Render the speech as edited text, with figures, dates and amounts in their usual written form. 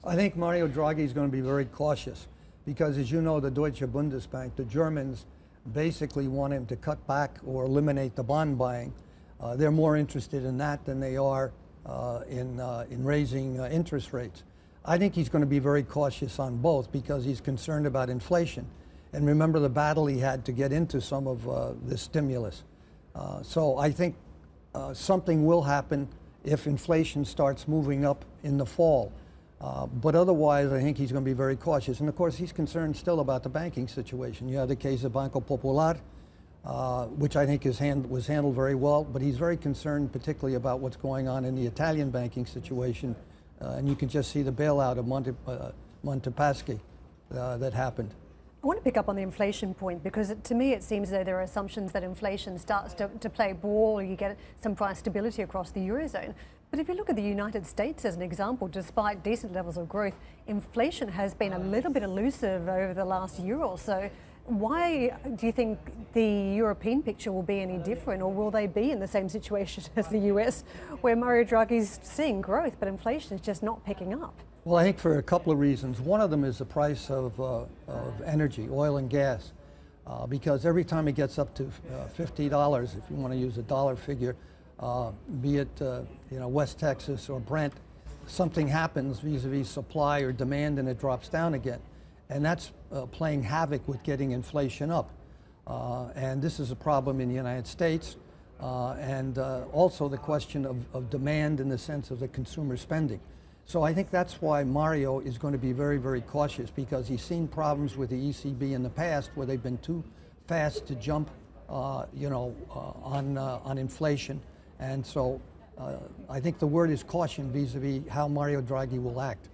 I think Mario Draghi is going to be very cautious because, as you know, the Deutsche Bundesbank, the Germans basically want him to cut back or eliminate the bond buying. They're more interested in that than they are in raising interest rates. I think he's going to be very cautious on both because he's concerned about inflation. And remember the battle he had to get into some of the stimulus. So I think something will happen if inflation starts moving up in the fall. But otherwise, I think he's going to be very cautious. And of course, he's concerned still about the banking situation. You have the case of Banco Popular, which I think was handled very well, but he's very concerned particularly about what's going on in the Italian banking situation. And you can just see the bailout of Montepaschi that happened. I want to pick up on the inflation point because to me it seems as though there are assumptions that inflation starts to play ball or you get some price stability across the Eurozone. But if you look at the United States as an example, despite decent levels of growth, inflation has been a little bit elusive over the last year or so. Why do you think the European picture will be any different, or will they be in the same situation as the US, where Mario Draghi's seeing growth, but inflation is just not picking up? Well, I think for a couple of reasons. One of them is the price of energy, oil and gas, because every time it gets up to $50, if you want to use a dollar figure, be it West Texas or Brent, something happens vis-a-vis supply or demand and it drops down again. And that's playing havoc with getting inflation up. And this is a problem in the United States. And also the question of demand in the sense of the consumer spending. So I think that's why Mario is going to be very, very cautious, because he's seen problems with the ECB in the past where they've been too fast to jump on inflation. And so I think the word is caution vis-a-vis how Mario Draghi will act.